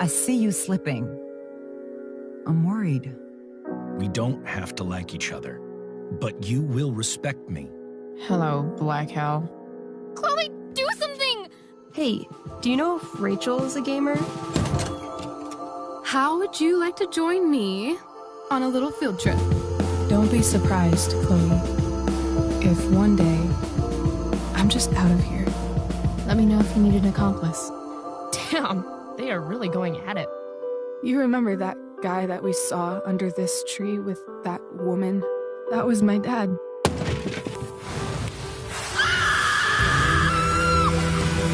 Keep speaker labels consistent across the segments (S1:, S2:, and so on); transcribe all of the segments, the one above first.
S1: I see you slipping. I'm worried.
S2: We don't have to like each other, but you will respect me.
S3: Hello, Black Hell.
S4: Chloe, do something!
S5: Hey, do you know if Rachel is a gamer?
S4: How would you like to join me on a little field trip?
S3: Don't be surprised, Chloe, if one day I'm just out of here. Let me know if you need an accomplice.
S5: Damn, they are really going at it.
S3: You remember that guy that we saw under this tree with that woman? That was my dad.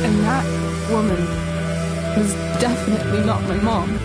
S3: And that woman was definitely not my mom.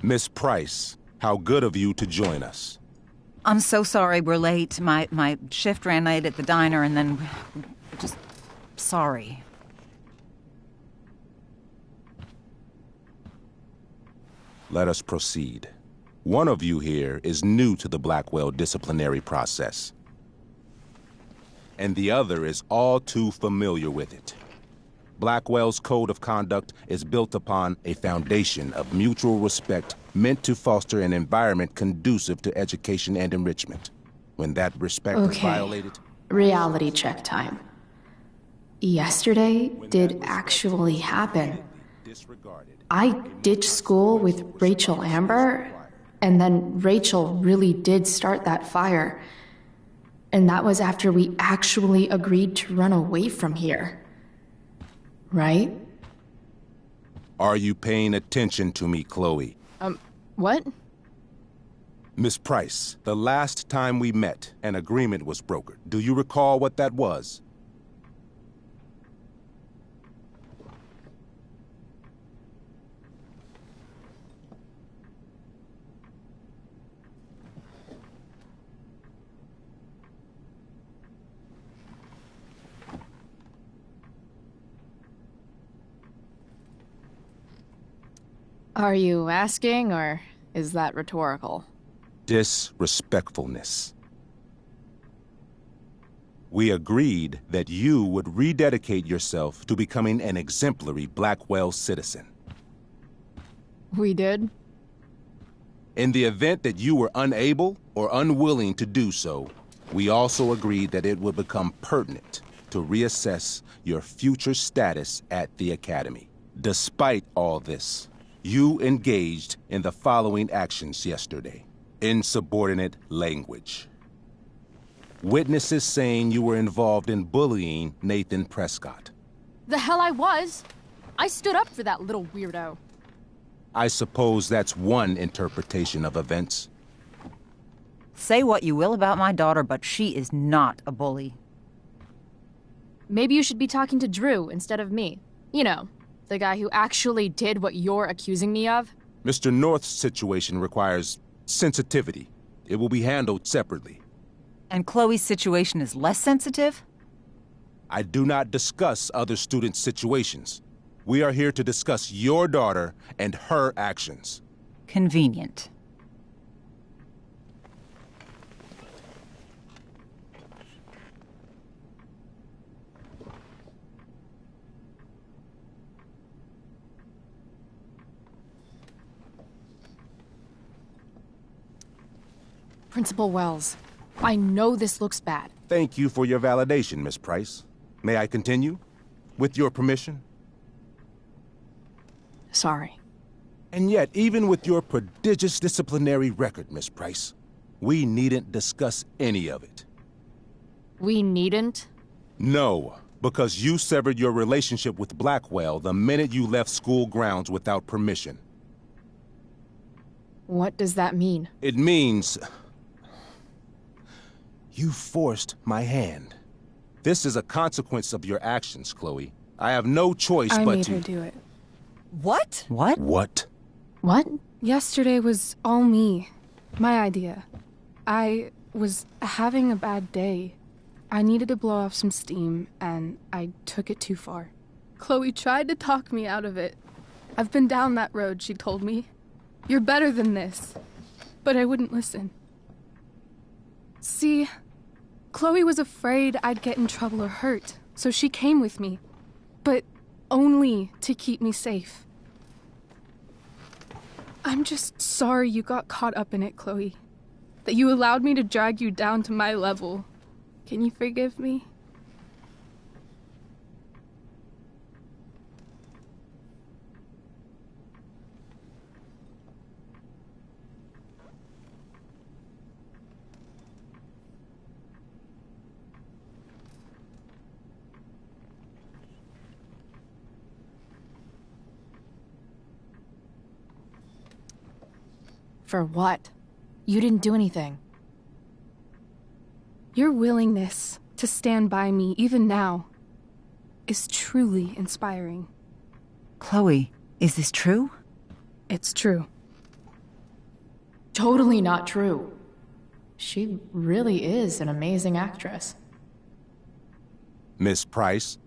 S6: Miss Price, how good of you to join us.
S1: I'm so sorry we're late. My shift ran late at the diner and then... just... sorry.
S6: Let us proceed. One of you here is new to the Blackwell disciplinary process, and the other is all too familiar with it. Blackwell's code of conduct is built upon a foundation of mutual respect meant to foster an environment conducive to education and enrichment. When that respect is violated...
S7: Reality check time. Yesterday did actually happen. I ditched school with Rachel Amber, and then Rachel really did start that fire. And that was after we actually agreed to run away from here. Right?
S6: Are you paying attention to me, Chloe?
S3: What?
S6: Miss Price, the last time we met, an agreement was brokered. Do you recall what that was?
S3: Are you asking, or is that rhetorical?
S6: Disrespectfulness. We agreed that you would rededicate yourself to becoming an exemplary Blackwell citizen.
S3: We did?
S6: In the event that you were unable or unwilling to do so, we also agreed that it would become pertinent to reassess your future status at the Academy. Despite all this, you engaged in the following actions yesterday. Insubordinate language. Witnesses saying you were involved in bullying Nathan Prescott.
S4: The hell I was! I stood up for that little weirdo.
S6: I suppose that's one interpretation of events.
S1: Say what you will about my daughter, but she is not a bully.
S4: Maybe you should be talking to Drew instead of me. You know, the guy who actually did what you're accusing me of.
S6: Mr. North's situation requires sensitivity. It will be handled separately.
S1: And Chloe's situation is less sensitive?
S6: I do not discuss other students' situations. We are here to discuss your daughter and her actions.
S1: Convenient.
S4: Principal Wells, I know this looks bad.
S6: Thank you for your validation, Miss Price. May I continue? With your permission?
S4: Sorry.
S6: And yet, even with your prodigious disciplinary record, Miss Price, we needn't discuss any of it.
S4: We needn't?
S6: No, because you severed your relationship with Blackwell the minute you left school grounds without permission.
S4: What does that mean?
S6: It means... you forced my hand. This is a consequence of your actions, Chloe. I have no choice but to...
S3: I made her do it.
S1: What? What?
S6: What?
S7: What?
S3: Yesterday was all me. My idea. I was having a bad day. I needed to blow off some steam, and I took it too far. Chloe tried to talk me out of it. I've been down that road, she told me. You're better than this. But I wouldn't listen. See, Chloe was afraid I'd get in trouble or hurt, so she came with me. But only to keep me safe. I'm just sorry you got caught up in it, Chloe. That you allowed me to drag you down to my level. Can you forgive me?
S4: For what? You didn't do anything.
S3: Your willingness to stand by me, even now, is truly inspiring.
S1: Chloe, is this true?
S3: It's true.
S7: Totally not true. She really is an amazing actress.
S6: Miss Price?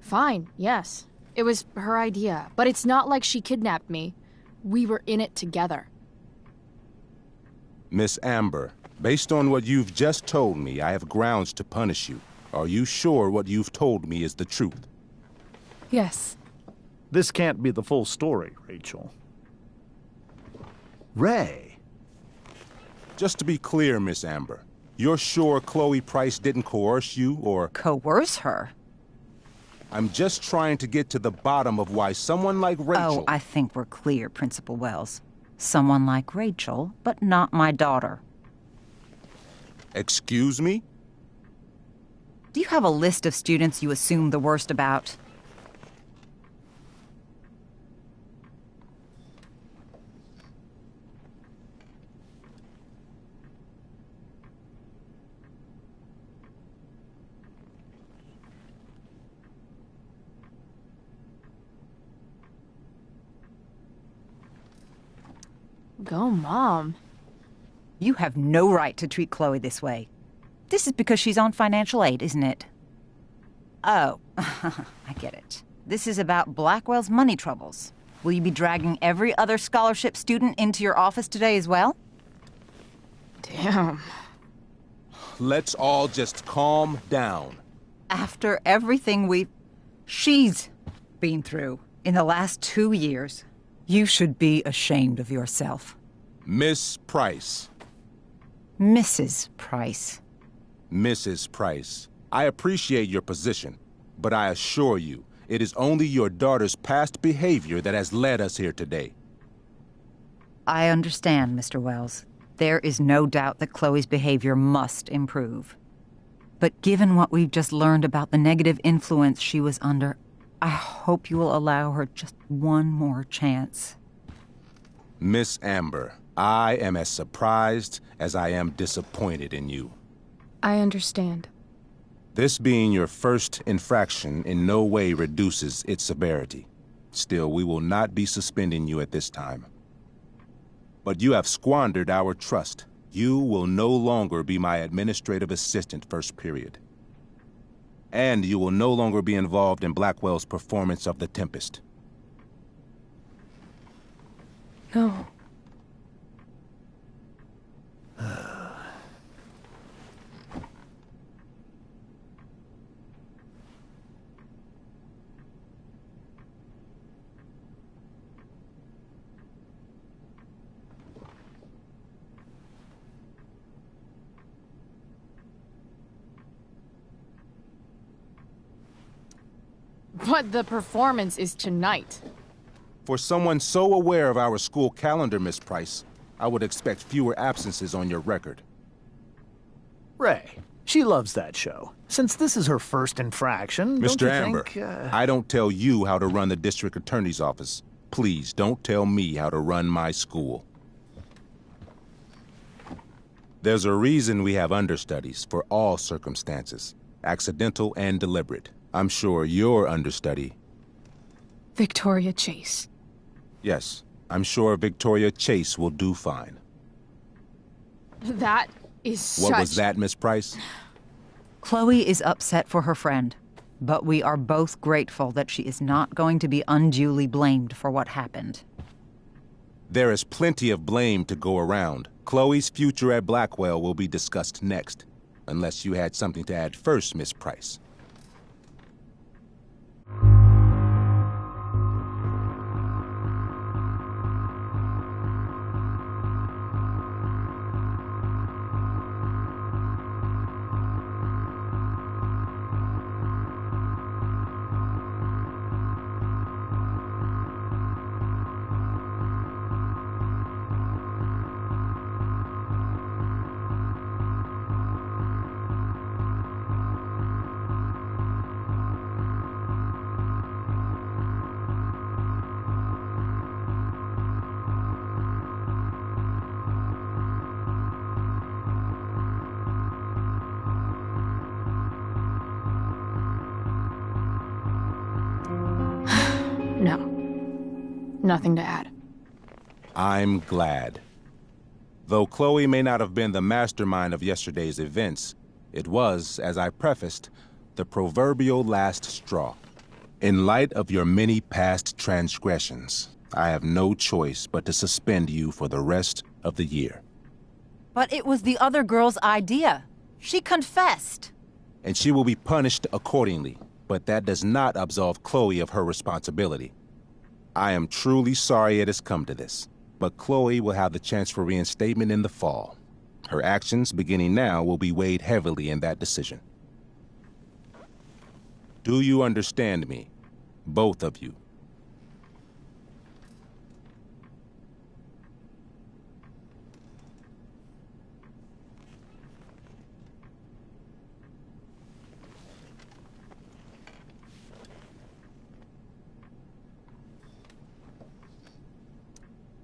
S4: Fine, yes. It was her idea, but it's not like she kidnapped me. We were in it together.
S6: Miss Amber, based on what you've just told me, I have grounds to punish you. Are you sure what you've told me is the truth?
S3: Yes.
S8: This can't be the full story, Rachel. Ray.
S6: Just to be clear, Miss Amber, you're sure Chloe Price didn't coerce you, or...
S1: Coerce her?
S6: I'm just trying to get to the bottom of why someone like Rachel...
S1: Oh, I think we're clear, Principal Wells. Someone like Rachel, but not my daughter.
S6: Excuse me?
S1: Do you have a list of students you assume the worst about?
S4: Go, Mom.
S1: You have no right to treat Chloe this way. This is because she's on financial aid, isn't it? Oh, I get it. This is about Blackwell's money troubles. Will you be dragging every other scholarship student into your office today as well?
S4: Damn.
S6: Let's all just calm down.
S1: After everything she's been through in the last 2 years, you should be ashamed of yourself.
S6: Miss Price.
S1: Mrs. Price.
S6: Mrs. Price, I appreciate your position, but I assure you, it is only your daughter's past behavior that has led us here today.
S1: I understand, Mr. Wells. There is no doubt that Chloe's behavior must improve. But given what we've just learned about the negative influence she was under, I hope you will allow her just one more chance.
S6: Miss Amber, I am as surprised as I am disappointed in you.
S3: I understand.
S6: This being your first infraction in no way reduces its severity. Still, we will not be suspending you at this time. But you have squandered our trust. You will no longer be my administrative assistant first period. And you will no longer be involved in Blackwell's performance of The Tempest.
S3: No.
S4: But the performance is tonight.
S6: For someone so aware of our school calendar, Miss Price, I would expect fewer absences on your record.
S8: Ray, she loves that show. Since this is her first infraction,
S6: Mr.
S8: don't you
S6: Amber,
S8: think,
S6: I don't tell you how to run the district attorney's office. Please don't tell me how to run my school. There's a reason we have understudies for all circumstances, accidental and deliberate. I'm sure your understudy...
S3: Victoria Chase.
S6: Yes, I'm sure Victoria Chase will do fine.
S4: That is
S6: What was that, Miss Price?
S1: Chloe is upset for her friend, but we are both grateful that she is not going to be unduly blamed for what happened.
S6: There is plenty of blame to go around. Chloe's future at Blackwell will be discussed next, unless you had something to add first, Miss Price.
S7: No. Nothing to add.
S6: I'm glad. Though Chloe may not have been the mastermind of yesterday's events, it was, as I prefaced, the proverbial last straw. In light of your many past transgressions, I have no choice but to suspend you for the rest of the year.
S1: But it was the other girl's idea. She confessed.
S6: And she will be punished accordingly, but that does not absolve Chloe of her responsibility. I am truly sorry it has come to this, but Chloe will have the chance for reinstatement in the fall. Her actions, beginning now, will be weighed heavily in that decision. Do you understand me? Both of you.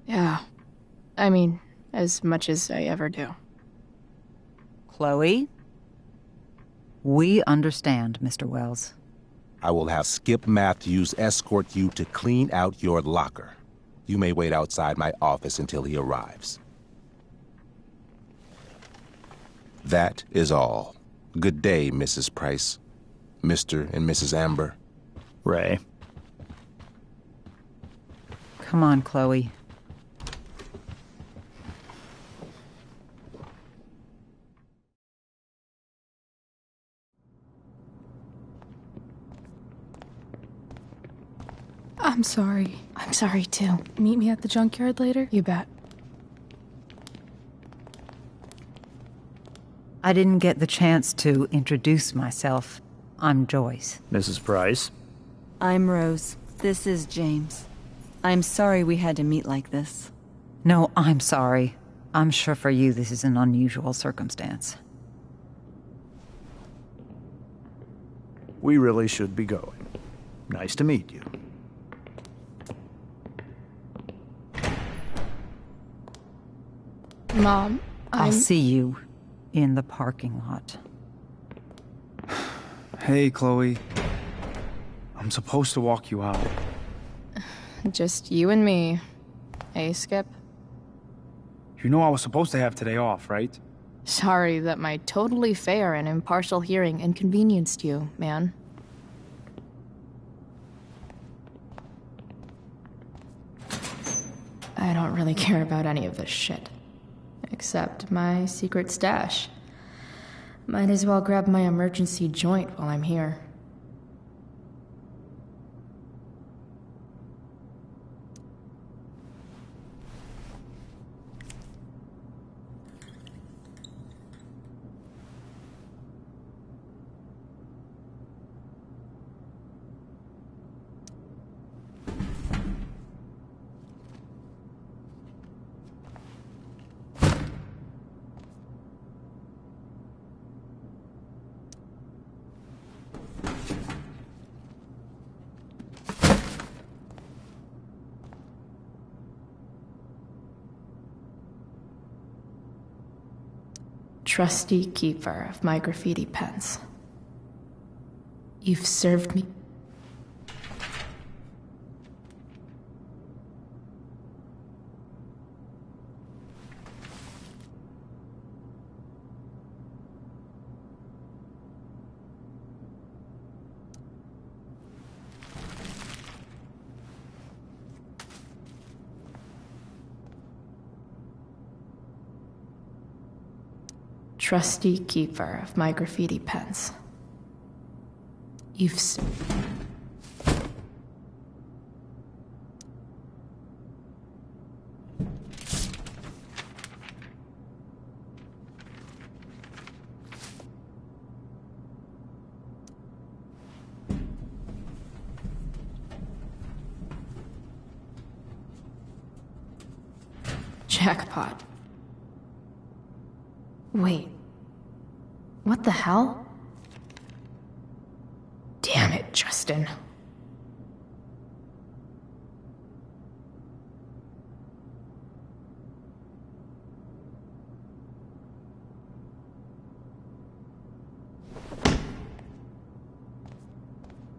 S4: Yeah. I mean, as much as I ever do.
S1: Chloe? We understand, Mr. Wells.
S6: I will have Skip Matthews escort you to clean out your locker. You may wait outside my office until he arrives. That is all. Good day, Mrs. Price. Mr. and Mrs. Amber.
S8: Ray.
S1: Come on, Chloe.
S3: I'm sorry.
S7: I'm sorry too.
S3: Meet me at the junkyard later?
S7: You bet.
S1: I didn't get the chance to introduce myself. I'm Joyce.
S8: Mrs. Price.
S9: I'm Rose. This is James. I'm sorry we had to meet like this.
S1: No, I'm sorry. I'm sure for you this is an unusual circumstance.
S8: We really should be going. Nice to meet you.
S3: Mom,
S1: I'll see you in the parking lot.
S10: Hey, Chloe. I'm supposed to walk you out.
S4: Just you and me. Hey, Skip?
S10: You know I was supposed to have today off, right?
S4: Sorry that my totally fair and impartial hearing inconvenienced you, man. I don't really care about any of this shit. Except my secret stash. Might as well grab my emergency joint while I'm here. Trusty keeper of my graffiti pens. You've served me. Trusty keeper of my graffiti pens. You've Jackpot. Wait. What the hell? Damn it, Justin.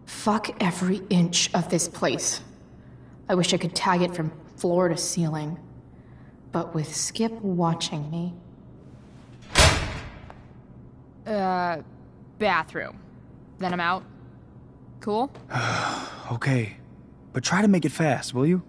S4: Fuck every inch of this place. I wish I could tag it from floor to ceiling. But with Skip watching me...
S5: Bathroom. Then I'm out. Cool?
S10: Okay, but try to make it fast, will you?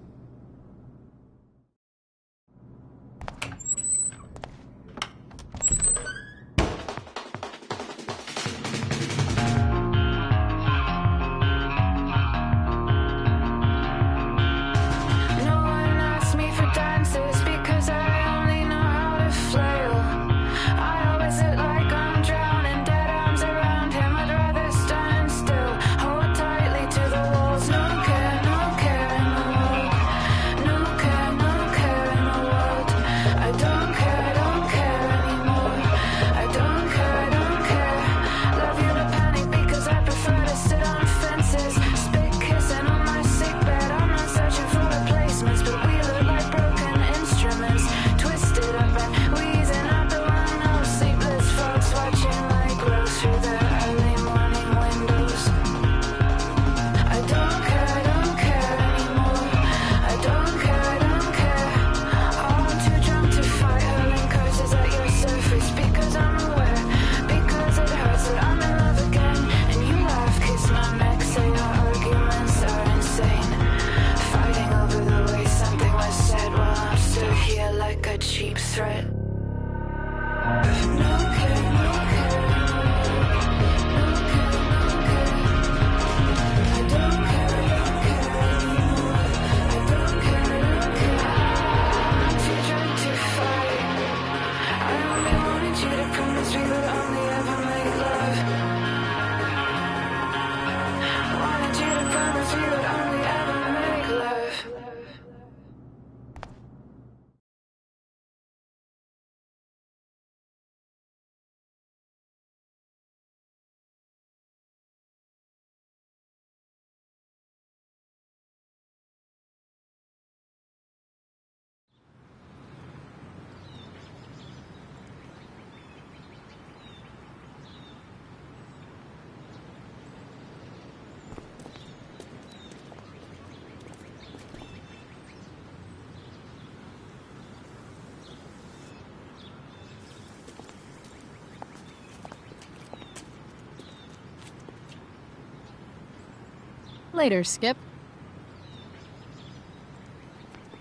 S5: Later, Skip.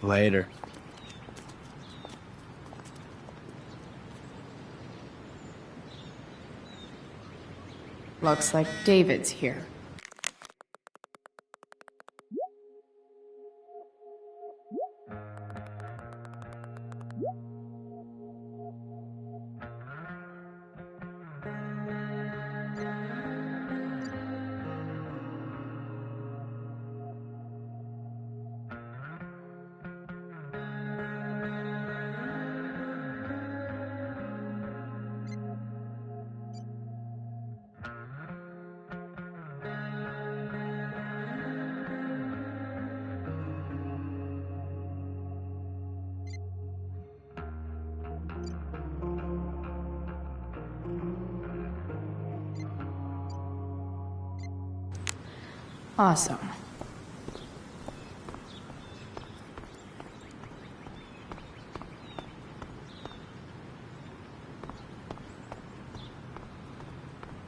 S10: Later.
S4: Looks like David's here.
S7: Awesome.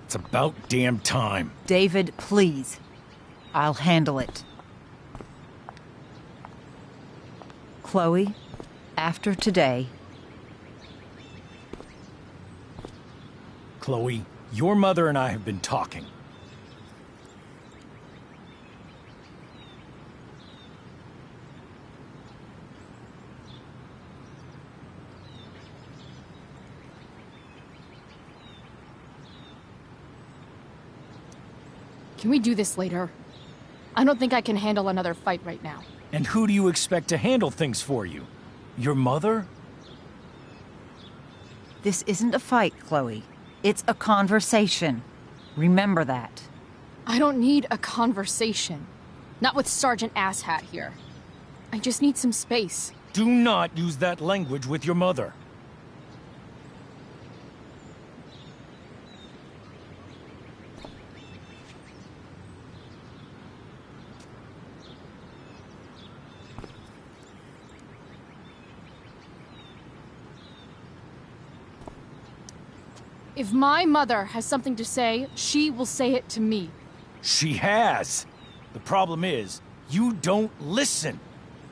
S2: It's about damn time.
S1: David, please. I'll handle it. Chloe, after today...
S2: Chloe, your mother and I have been talking.
S5: Can we do this later? I don't think I can handle another fight right now.
S2: And who do you expect to handle things for you? Your mother?
S1: This isn't a fight, Chloe. It's a conversation. Remember that.
S5: I don't need a conversation. Not with Sergeant Asshat here. I just need some space.
S2: Do not use that language with your mother.
S5: If my mother has something to say, she will say it to me.
S2: She has. The problem is, you don't listen.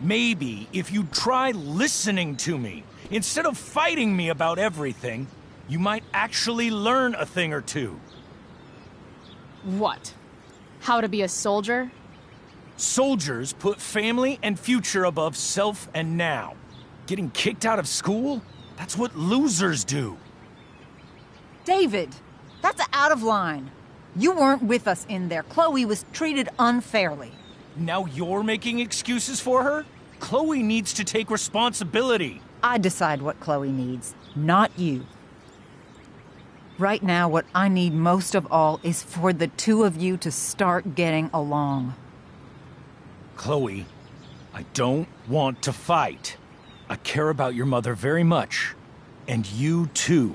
S2: Maybe if you try listening to me, instead of fighting me about everything, you might actually learn a thing or two.
S5: What? How to be a soldier?
S2: Soldiers put family and future above self and now. Getting kicked out of school? That's what losers do.
S1: David, that's out of line. You weren't with us in there. Chloe was treated unfairly.
S2: Now you're making excuses for her? Chloe needs to take responsibility.
S1: I decide what Chloe needs, not you. Right now, what I need most of all is for the two of you to start getting along.
S2: Chloe, I don't want to fight. I care about your mother very much. And you too.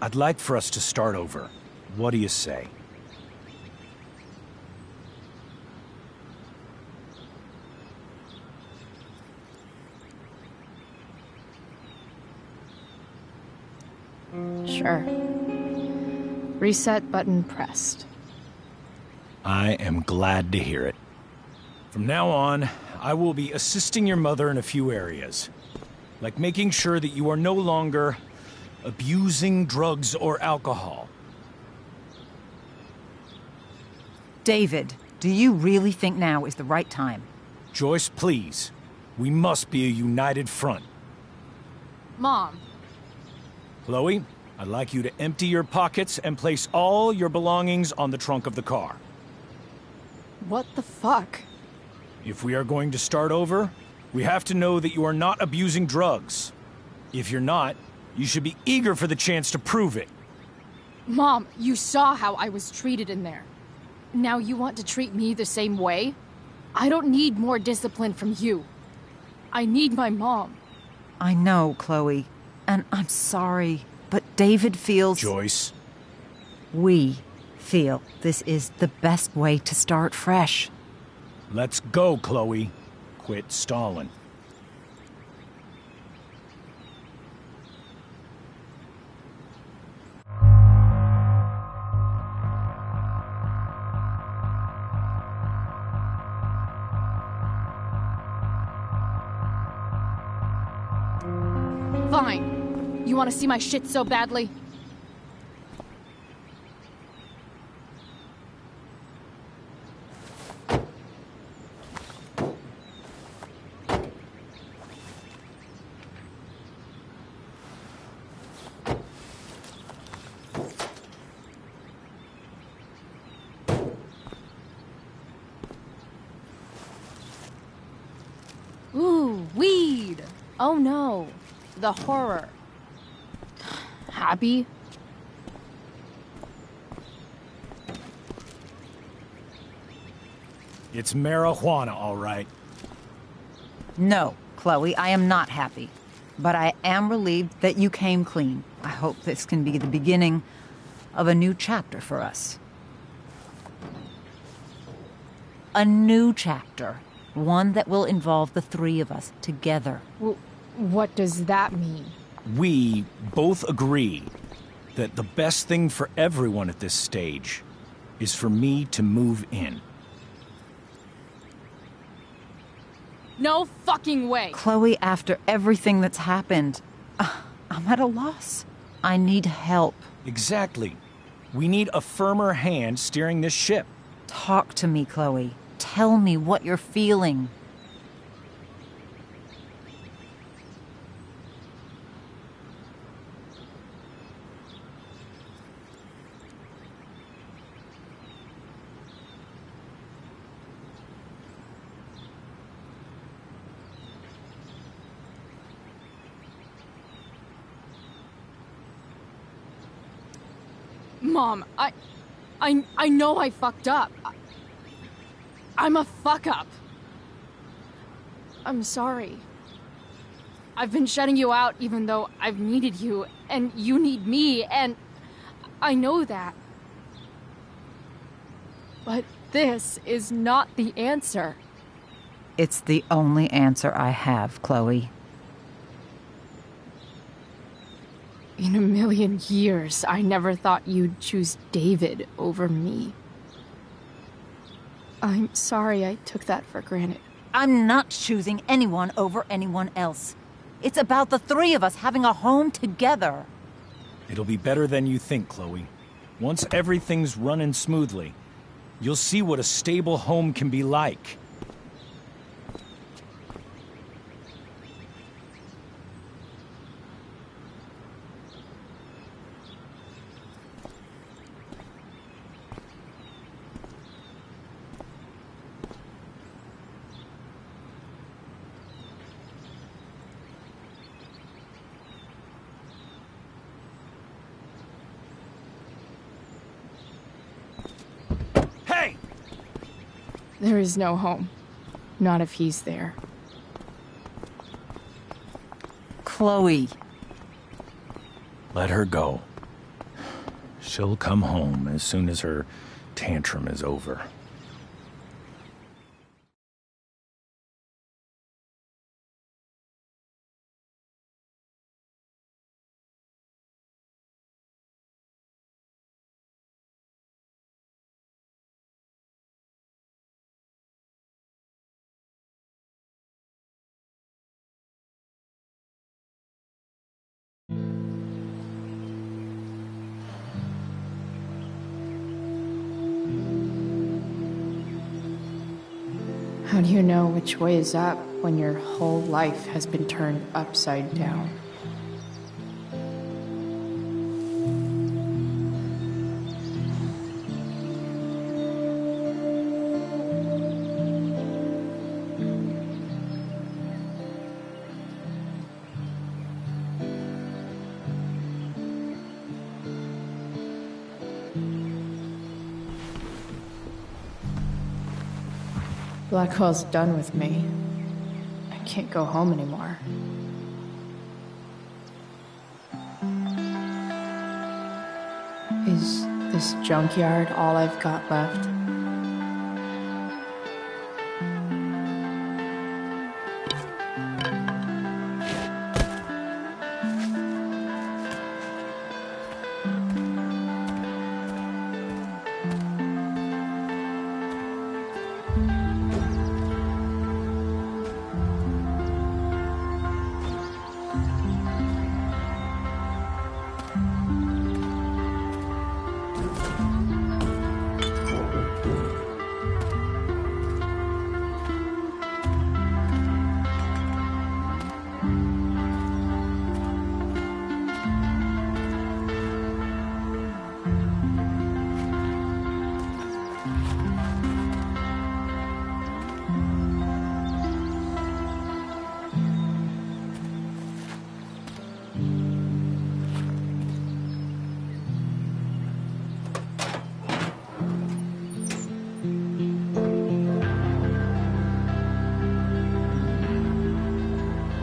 S2: I'd like for us to start over. What do you say?
S5: Sure. Reset button pressed.
S2: I am glad to hear it. From now on, I will be assisting your mother in a few areas. Like making sure that you are no longer abusing drugs or alcohol.
S1: David, do you really think now is the right time?
S2: Joyce, please. We must be a united front.
S5: Mom.
S2: Chloe, I'd like you to empty your pockets and place all your belongings on the trunk of the car.
S5: What the fuck?
S2: If we are going to start over, we have to know that you are not abusing drugs. If you're not, you should be eager for the chance to prove it.
S5: Mom, you saw how I was treated in there. Now you want to treat me the same way? I don't need more discipline from you. I need my mom.
S1: I know, Chloe, and I'm sorry, but David feels...
S2: Joyce.
S1: We feel this is the best way to start fresh.
S2: Let's go, Chloe. Quit stalling.
S5: Fine. You want to see my shit so badly? Ooh, weed! Oh no, the horror. Happy?
S2: It's marijuana, all right.
S1: No, Chloe, I am not happy. But I am relieved that you came clean. I hope this can be the beginning of a new chapter for us. A new chapter. One that will involve the three of us together.
S5: What does that mean?
S2: We both agree that the best thing for everyone at this stage is for me to move in.
S5: No fucking way!
S1: Chloe, after everything that's happened, I'm at a loss. I need help.
S2: Exactly. We need a firmer hand steering this ship.
S1: Talk to me, Chloe. Tell me what you're feeling.
S5: Mom, I know I fucked up. I'm a fuck-up. I'm sorry. I've been shutting you out even though I've needed you, and you need me, and I know that. But this is not the answer.
S1: It's the only answer I have, Chloe.
S5: In a million years, I never thought you'd choose David over me. I'm sorry I took that for granted.
S1: I'm not choosing anyone over anyone else. It's about the three of us having a home together.
S2: It'll be better than you think, Chloe. Once everything's running smoothly, you'll see what a stable home can be like.
S5: There is no home. Not if he's there.
S1: Chloe.
S2: Let her go. She'll come home as soon as her tantrum is over.
S7: How do you know which way is up when your whole life has been turned upside down? Blackwell's done with me. I can't go home anymore. Is this junkyard all I've got left?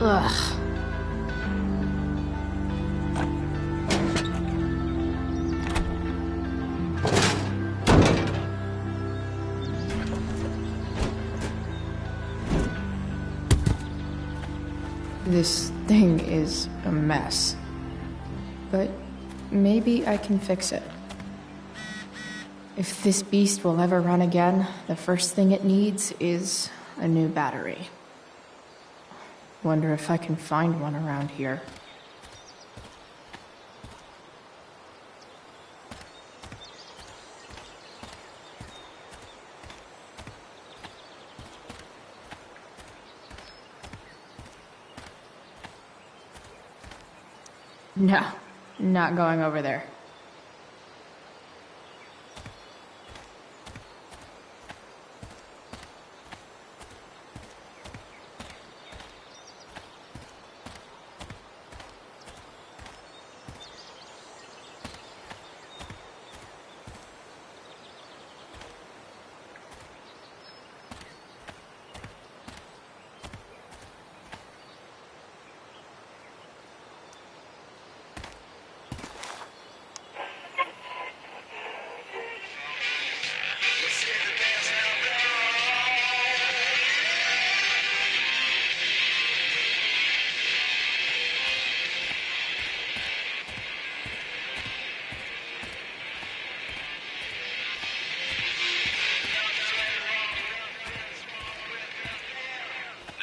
S7: Ugh.
S4: This thing is a mess. But maybe I can fix it. If this beast will ever run again, the first thing it needs is a new battery. Wonder if I can find one around here. No, not going over there.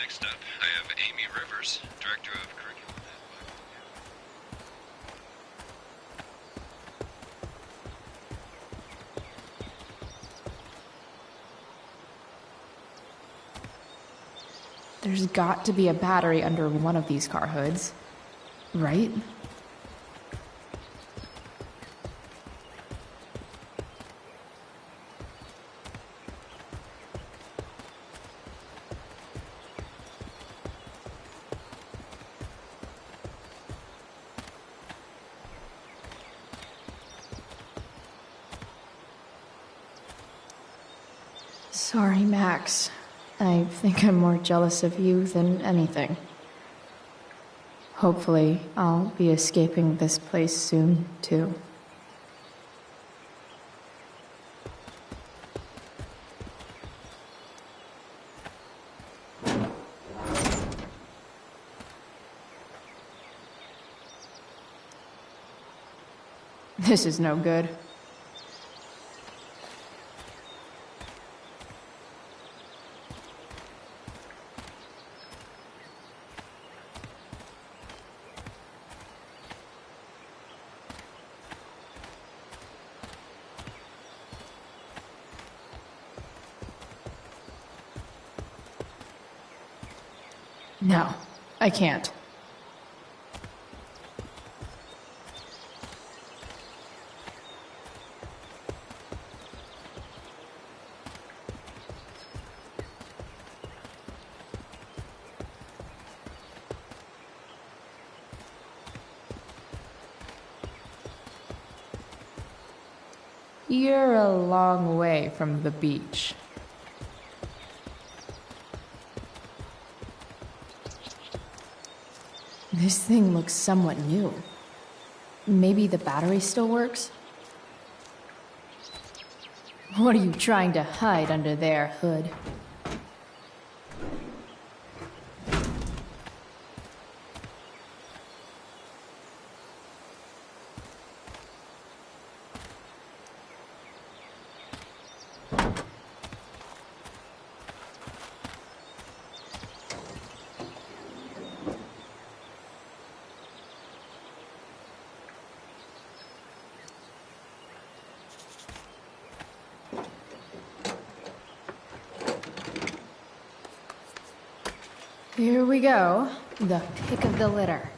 S11: Next up, I have Amy Rivers, Director of Curriculum.
S4: There's got to be a battery under one of these car hoods, right? Sorry, Max. I think I'm more jealous of you than anything. Hopefully, I'll be escaping this place soon, too. This is no good. No, I can't. You're a long way from the beach. This thing looks somewhat new. Maybe the battery still works? What are you trying to hide under there, Hood? Here we go. The pick of the litter.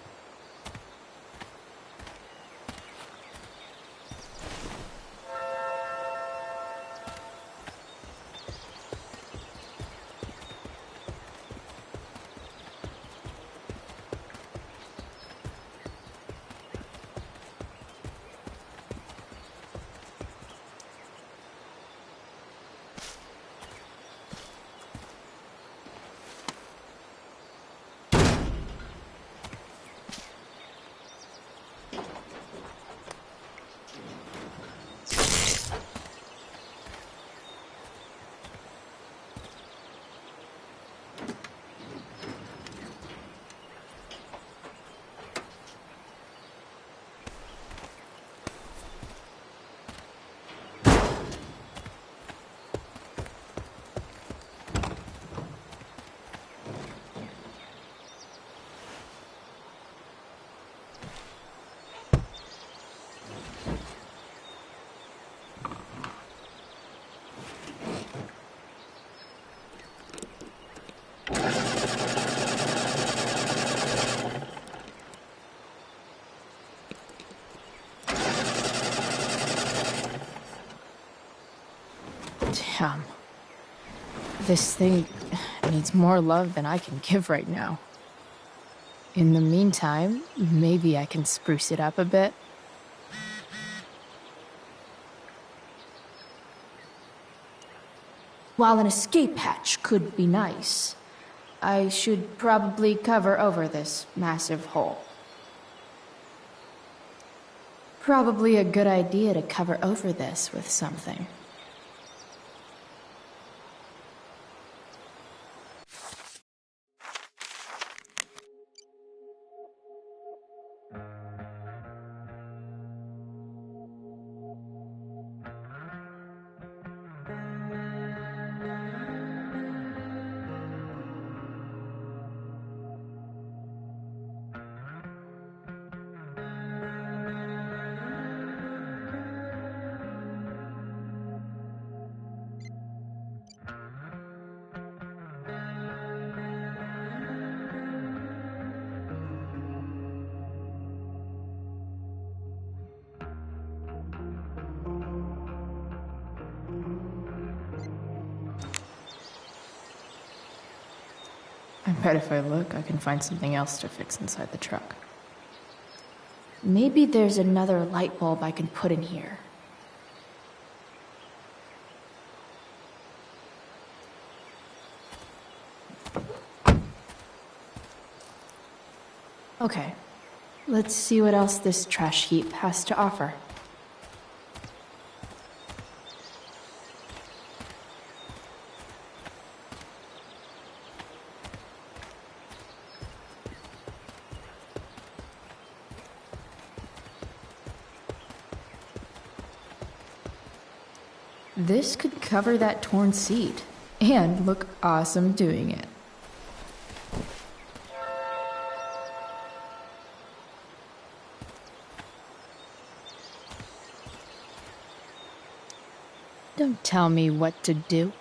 S4: Damn. This thing needs more love than I can give right now. In the meantime, maybe I can spruce it up a bit. While an escape hatch could be nice, I should probably cover over this massive hole. Probably a good idea to cover over this with something. I bet if I look, I can find something else to fix inside the truck. Maybe there's another light bulb I can put in here. Okay, let's see what else this trash heap has to offer. This could cover that torn seat and look awesome doing it. Don't tell me what to do.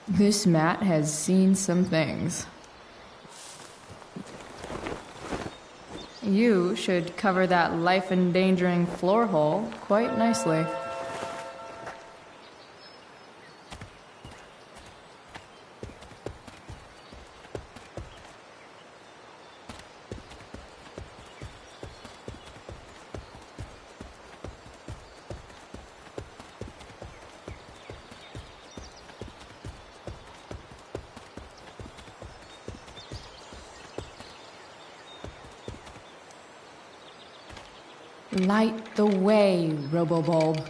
S4: This mat has seen some things. You should cover that life-endangering floor hole quite nicely. Light the way, Robobulb.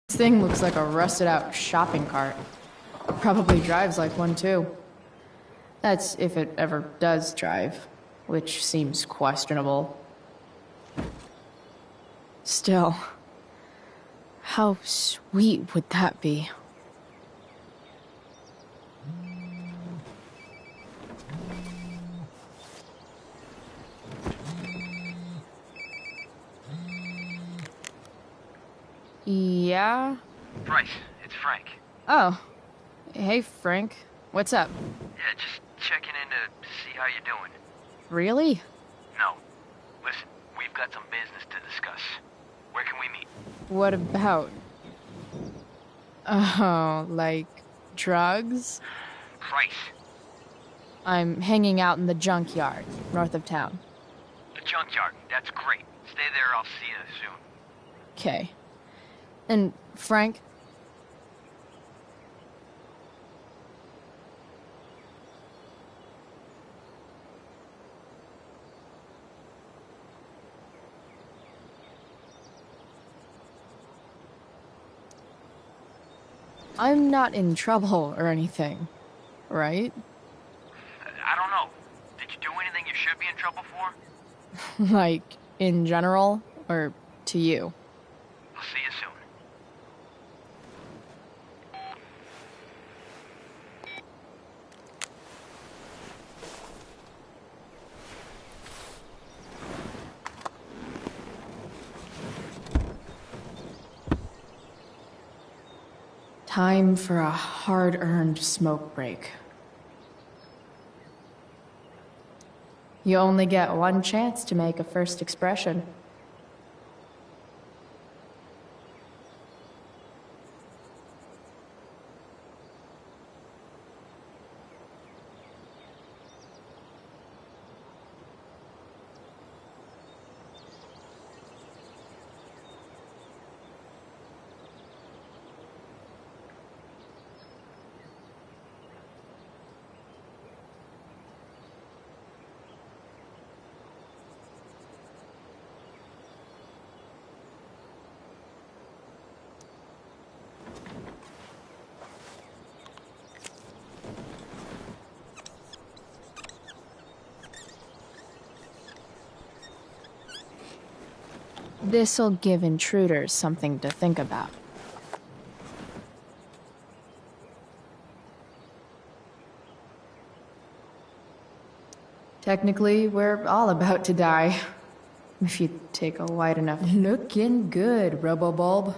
S4: This thing looks like a rusted out shopping cart. Probably drives like one too. That's if it ever does drive, which seems questionable. Still, how sweet would that be? Yeah?
S12: Bryce, it's Frank.
S4: Oh. Hey, Frank. What's up?
S12: Yeah, just checking in to see how you're doing.
S4: Really?
S12: No. Listen, we've got some business to discuss. Where can we meet?
S4: What about? Oh, like drugs?
S12: Price.
S4: I'm hanging out in the junkyard, north of town.
S12: The junkyard. That's great. Stay there, I'll see you soon.
S4: Okay. And, Frank? I'm not in trouble or anything, right?
S12: I don't know. Did you do anything you should be in trouble for?
S4: Like, in general, or to you?
S12: I'll see you soon.
S4: Time for a hard-earned smoke break. You only get one chance to make a first expression. This'll give intruders something to think about. Technically, we're all about to die. If you take a wide enough... Looking good, Robo-Bulb.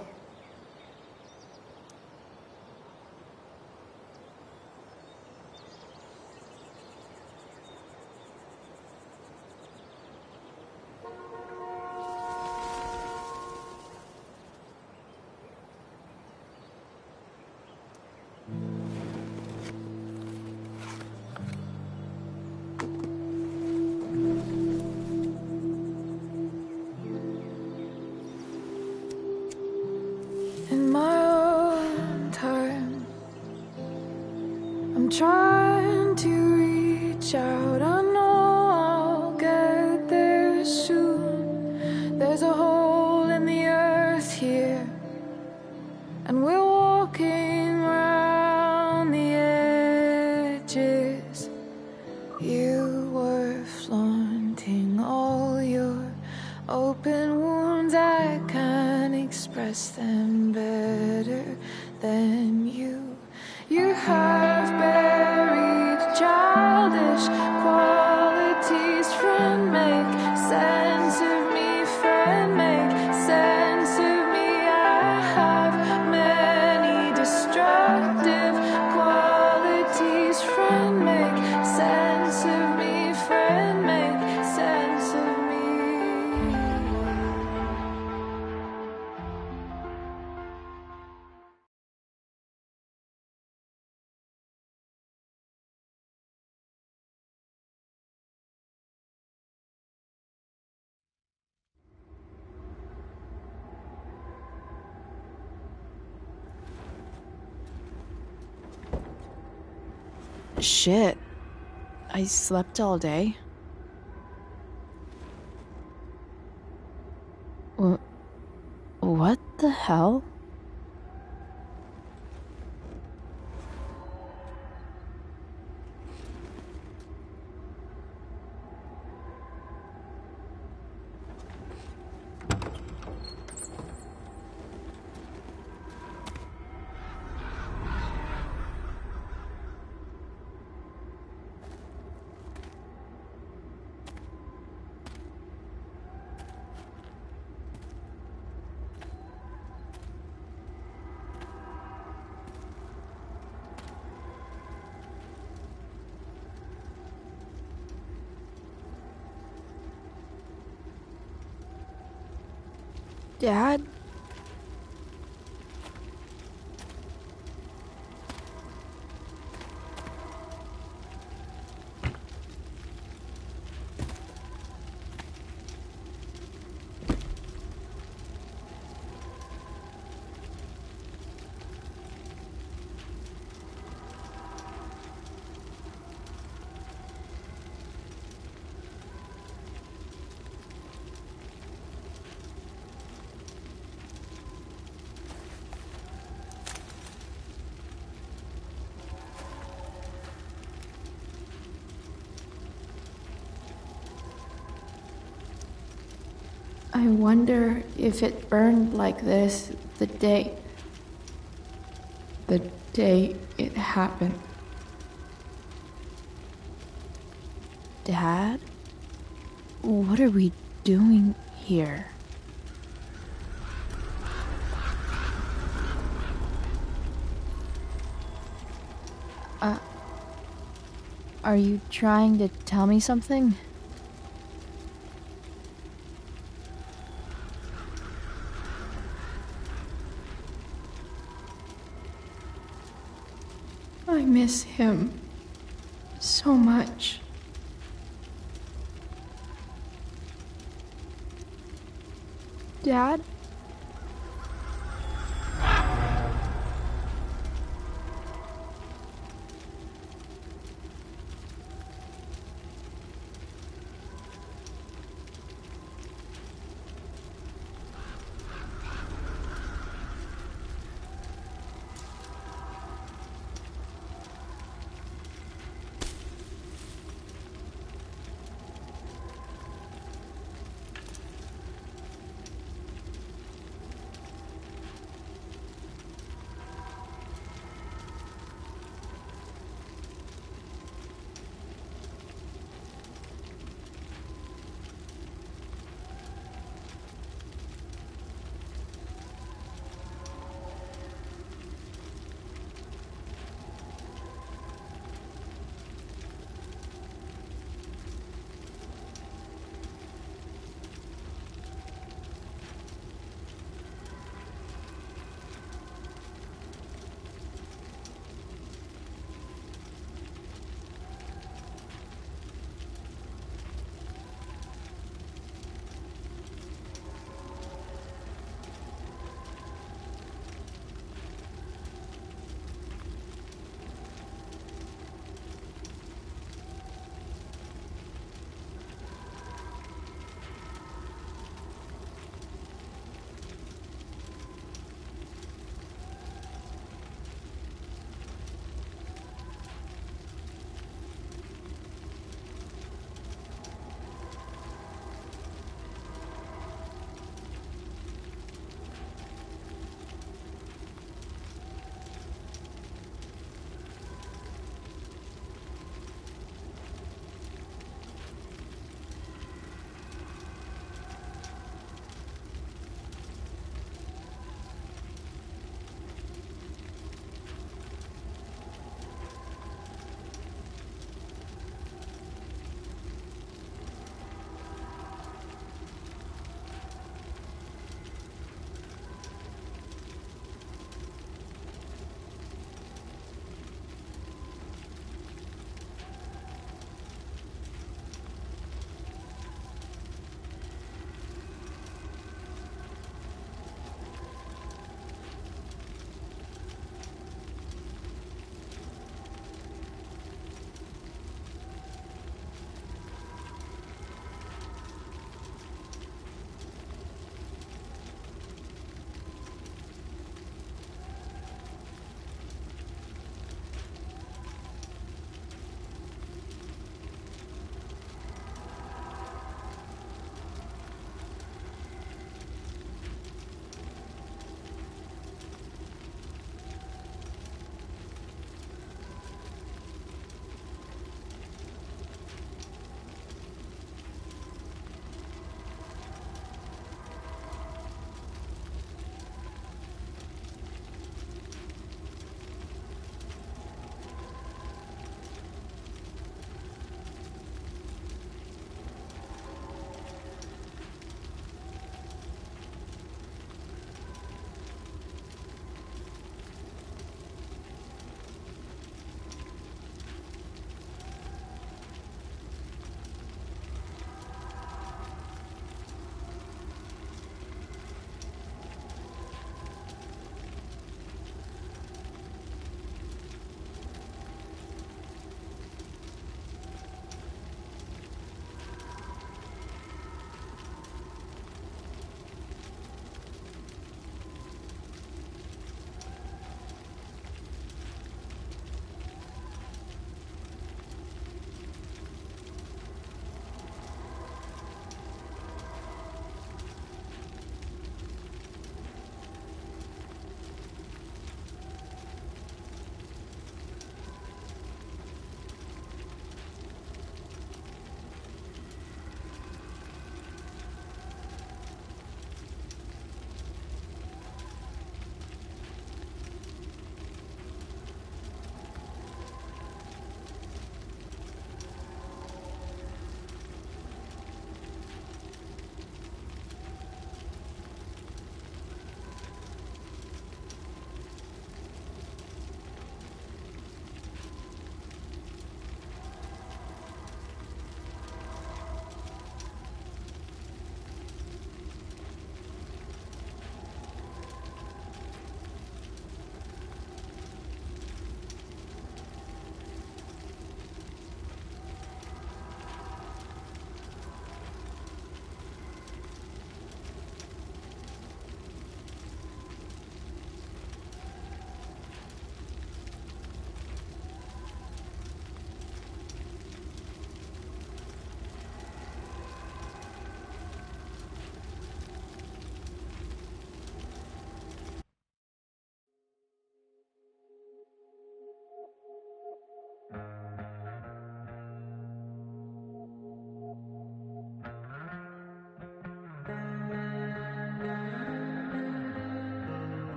S3: In my own time, I'm trying to reach out. I know I'll get there soon. There's a hole in the earth here, and we're walking around the edges. You were flaunting all your open wounds. I can't express them better than you. You have buried childish qualities. Friend, make sense of me. Friend, make sense of me. I have many destructive qualities. Friend, make sense of me. Friend, make sense of me.
S4: Shit. I slept all day. What the hell?
S7: Dad? I wonder if it burned like this the day it happened.
S4: Dad? What are we doing here? Are you trying to tell me something?
S7: I miss him so much. Dad?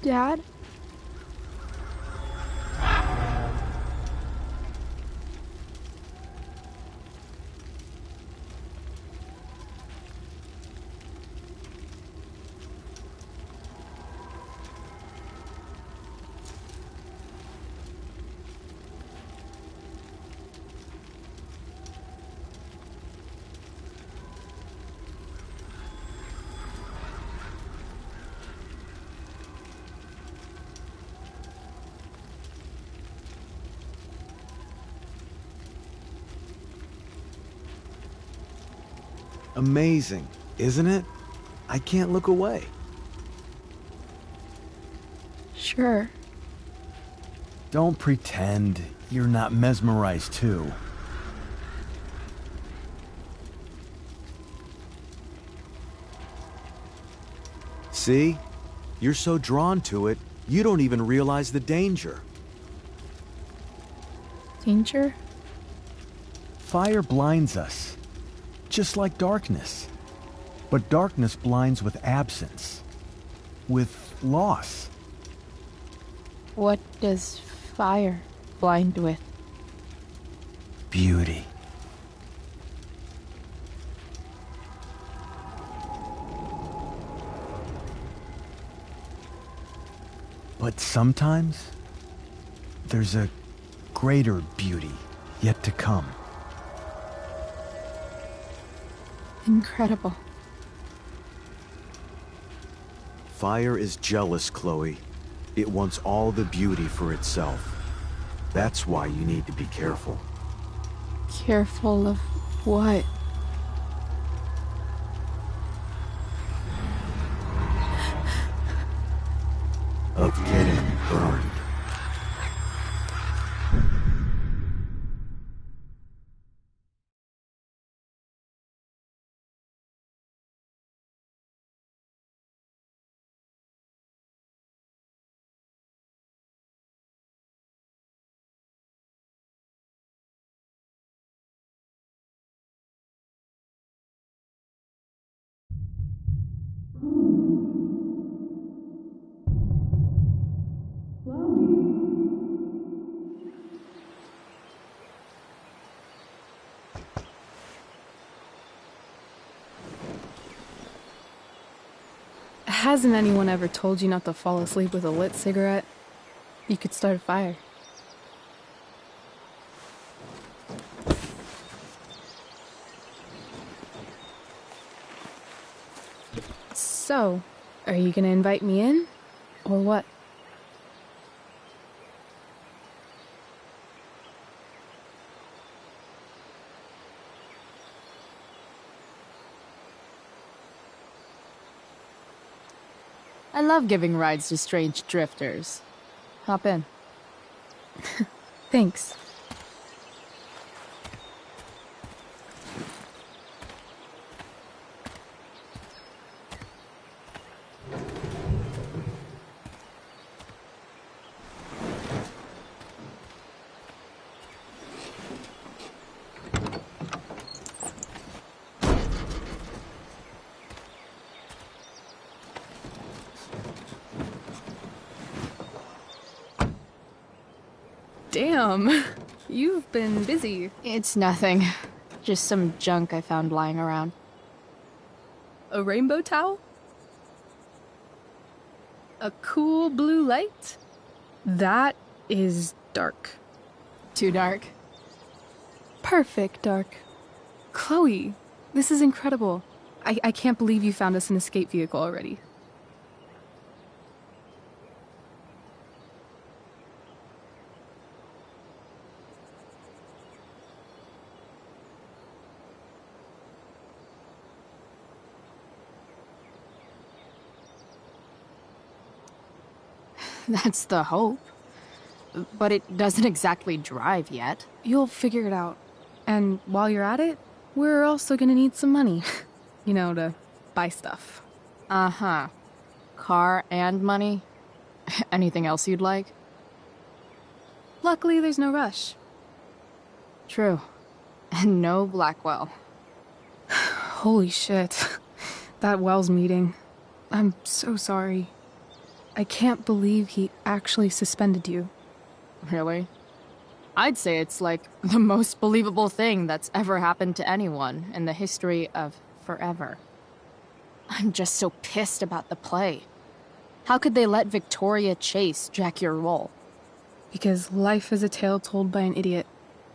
S3: Dad?
S13: Amazing, isn't it? I can't look away.
S3: Sure.
S13: Don't pretend you're not mesmerized too. See? You're so drawn to it, you don't even realize the danger.
S3: Danger?
S13: Fire blinds us, just like darkness. But darkness blinds with absence, with loss.
S4: What does fire blind with?
S13: Beauty. But sometimes, there's a greater beauty yet to come.
S3: Incredible.
S13: Fire is jealous, Chloe. It wants all the beauty for itself. That's why you need to be careful.
S3: Careful of what?
S13: Of getting burned.
S3: Hasn't anyone ever told you not to fall asleep with a lit cigarette? You could start a fire. So, are you gonna invite me in? Or what?
S4: I love giving rides to strange drifters. Hop in.
S3: Thanks. Damn, you've been busy.
S4: It's nothing. Just some junk I found lying around.
S3: A rainbow towel? A cool blue light? That is dark.
S4: Too dark?
S3: Perfect dark. Chloe, this is incredible. I can't believe you found us an escape vehicle already.
S4: That's the hope. But it doesn't exactly drive yet.
S3: You'll figure it out. And while you're at it, we're also gonna need some money. You know, to buy stuff.
S4: Uh-huh. Car and money? Anything else you'd like?
S3: Luckily, there's no rush.
S4: True. And no Blackwell.
S3: Holy shit. That Wells meeting. I'm so sorry. I can't believe he actually suspended you.
S4: Really? I'd say it's like the most believable thing that's ever happened to anyone in the history of forever. I'm just so pissed about the play. How could they let Victoria Chase jack your role?
S3: Because life is a tale told by an idiot,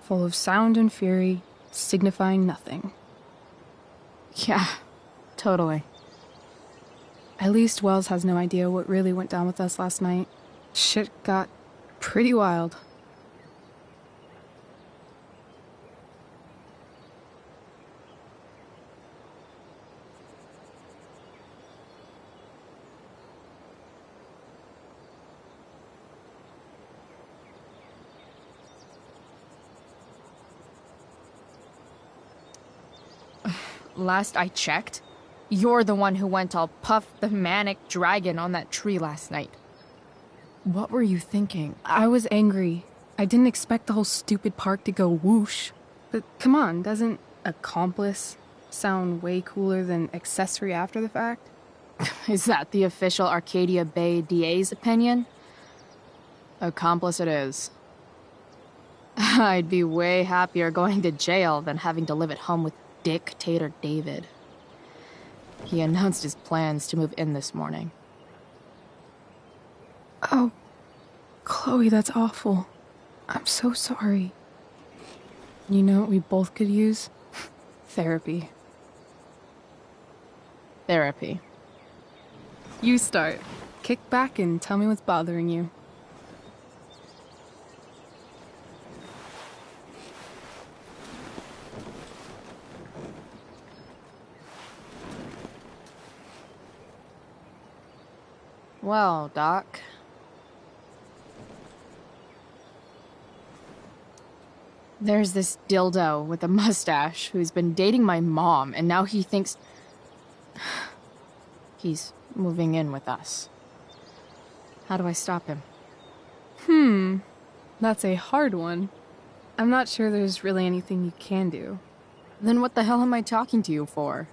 S3: full of sound and fury, signifying nothing.
S4: Yeah, totally.
S3: At least Wells has no idea what really went down with us last night. Shit got pretty wild.
S4: Last I checked, you're the one who went all Puff the Manic Dragon on that tree last night. What were you thinking?
S3: I was angry. I didn't expect the whole stupid park to go whoosh. But come on, doesn't accomplice sound way cooler than accessory after the fact?
S4: Is that the official Arcadia Bay DA's opinion? Accomplice it is. I'd be way happier going to jail than having to live at home with Dictator David. He announced his plans to move in this morning.
S3: Oh, Chloe, that's awful. I'm so sorry. You know what we both could use? Therapy.
S4: Therapy.
S3: You start. Kick back and tell me what's bothering you.
S4: Well, Doc. There's this dildo with a mustache who's been dating my mom, and now he thinks he's moving in with us. How do I stop him?
S3: That's a hard one. I'm not sure there's really anything you can do.
S4: Then what the hell am I talking to you for?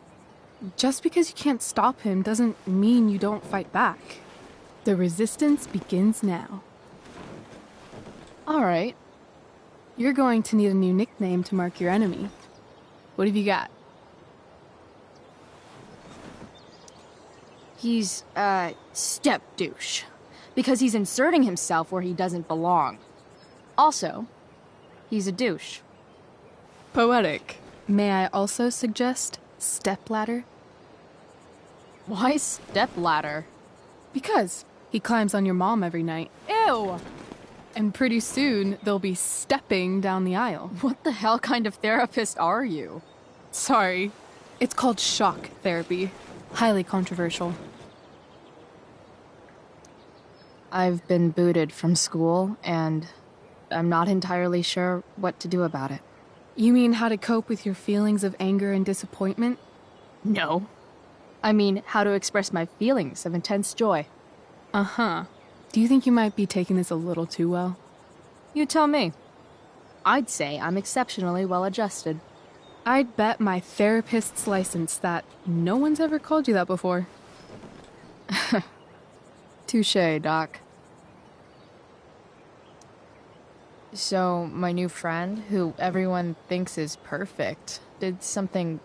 S3: Just because you can't stop him doesn't mean you don't fight back. The resistance begins now.
S4: All right.
S3: You're going to need a new nickname to mark your enemy. What have you got?
S4: He's, step douche. Because he's inserting himself where he doesn't belong. Also, he's a douche.
S3: Poetic. May I also suggest stepladder?
S4: Why stepladder?
S3: Because he climbs on your mom every night.
S4: Ew!
S3: And pretty soon, they'll be stepping down the aisle.
S4: What the hell kind of therapist are you?
S3: Sorry. It's called shock therapy. Highly controversial.
S4: I've been booted from school, and I'm not entirely sure what to do about it.
S3: You mean how to cope with your feelings of anger and disappointment?
S4: No. I mean, how to express my feelings of intense joy.
S3: Uh-huh. Do you think you might be taking this a little too well?
S4: You tell me. I'd say I'm exceptionally well-adjusted.
S3: I'd bet my therapist's license that no one's ever called you that before.
S4: Touché, Doc. So, my new friend, who everyone thinks is perfect, did something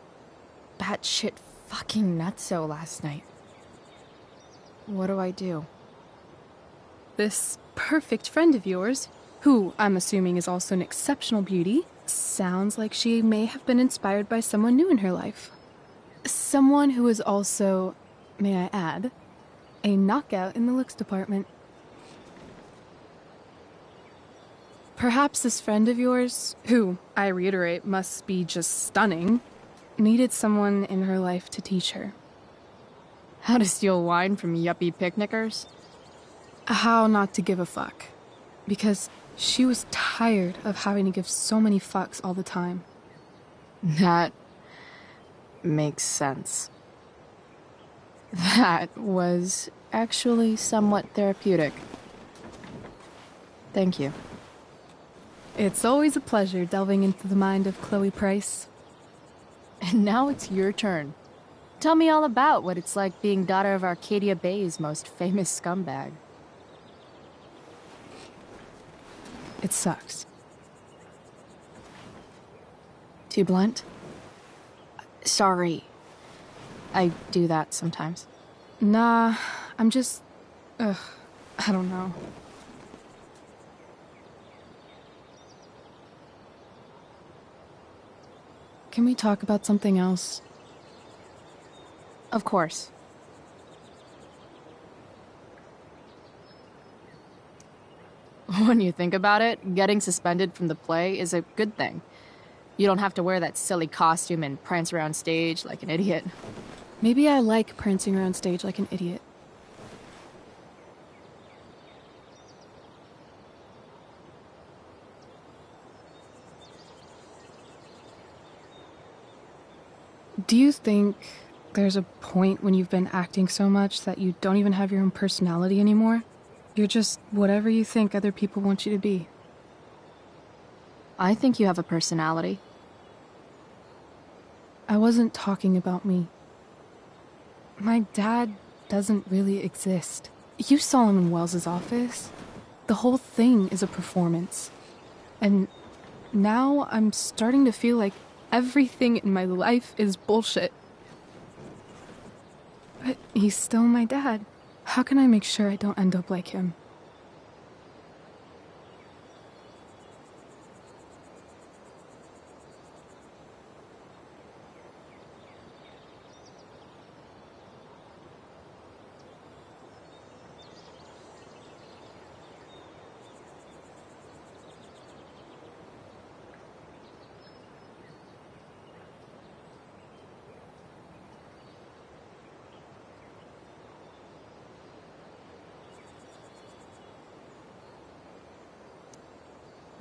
S4: batshit fucking nutso last night. What do I do?
S3: This perfect friend of yours, who I'm assuming is also an exceptional beauty, sounds like she may have been inspired by someone new in her life. Someone who is also, may I add, a knockout in the looks department. Perhaps this friend of yours, who, I reiterate, must be just stunning, needed someone in her life to teach her.
S4: How to steal wine from yuppie picnickers?
S3: How not to give a fuck. Because she was tired of having to give so many fucks all the time.
S4: That makes sense. That was actually somewhat therapeutic. Thank you.
S3: It's always a pleasure delving into the mind of Chloe Price.
S5: And now it's your turn. Tell me all about what it's like being daughter of Arcadia Bay's most famous scumbag.
S3: It sucks.
S4: Too blunt? Sorry. I do that sometimes.
S3: Nah, I'm just... I don't know. Can we talk about something else?
S4: Of course.
S5: When you think about it, getting suspended from the play is a good thing. You don't have to wear that silly costume and prance around stage like an idiot.
S3: Maybe I like prancing around stage like an idiot. Do you think there's a point when you've been acting so much that you don't even have your own personality anymore? You're just whatever you think other people want you to be.
S5: I think you have a personality.
S3: I wasn't talking about me. My dad doesn't really exist. You saw him in Wells's office. The whole thing is a performance. And now I'm starting to feel like everything in my life is bullshit. But he's still my dad. How can I make sure I don't end up like him?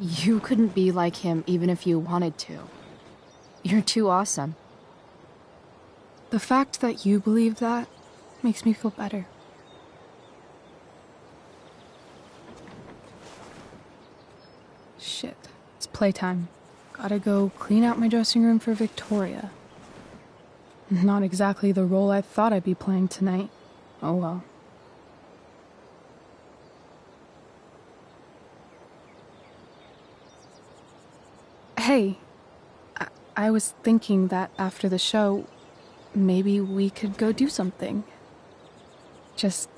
S5: You couldn't be like him even if you wanted to. You're too awesome.
S3: The fact that you believe that makes me feel better. Shit, it's playtime. Gotta go clean out my dressing room for Victoria. Not exactly the role I thought I'd be playing tonight. Oh well. Hey, I was thinking that after the show, maybe we could go do something. Just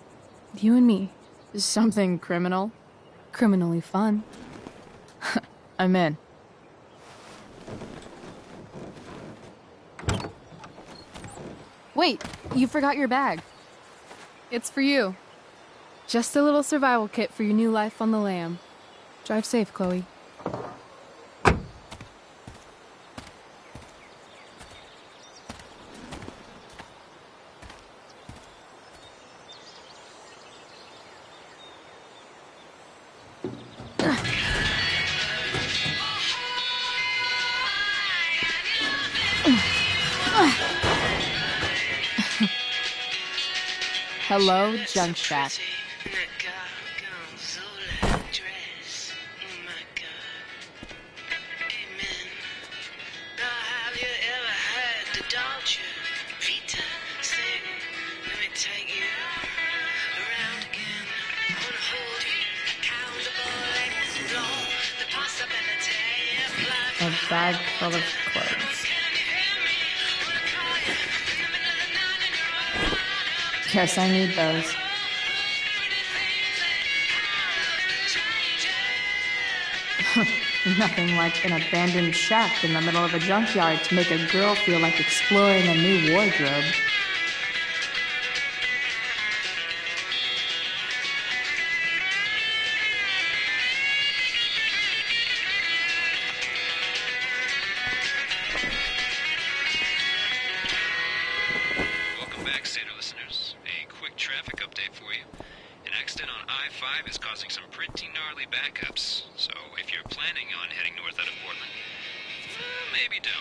S3: you and me.
S5: Something criminal?
S3: Criminally fun.
S5: I'm in. Wait, you forgot your bag.
S3: It's for you. Just a little survival kit for your new life on the lam. Drive safe, Chloe.
S5: Hello, Junk Shack. A bag full of clothes. Guess I need those. Nothing like an abandoned shack in the middle of a junkyard to make a girl feel like exploring a new wardrobe.
S11: Welcome back, Sailor listeners. A quick traffic update for you. An accident on I-5 is causing some pretty gnarly backups, so if you're planning on heading north out of Portland, maybe don't.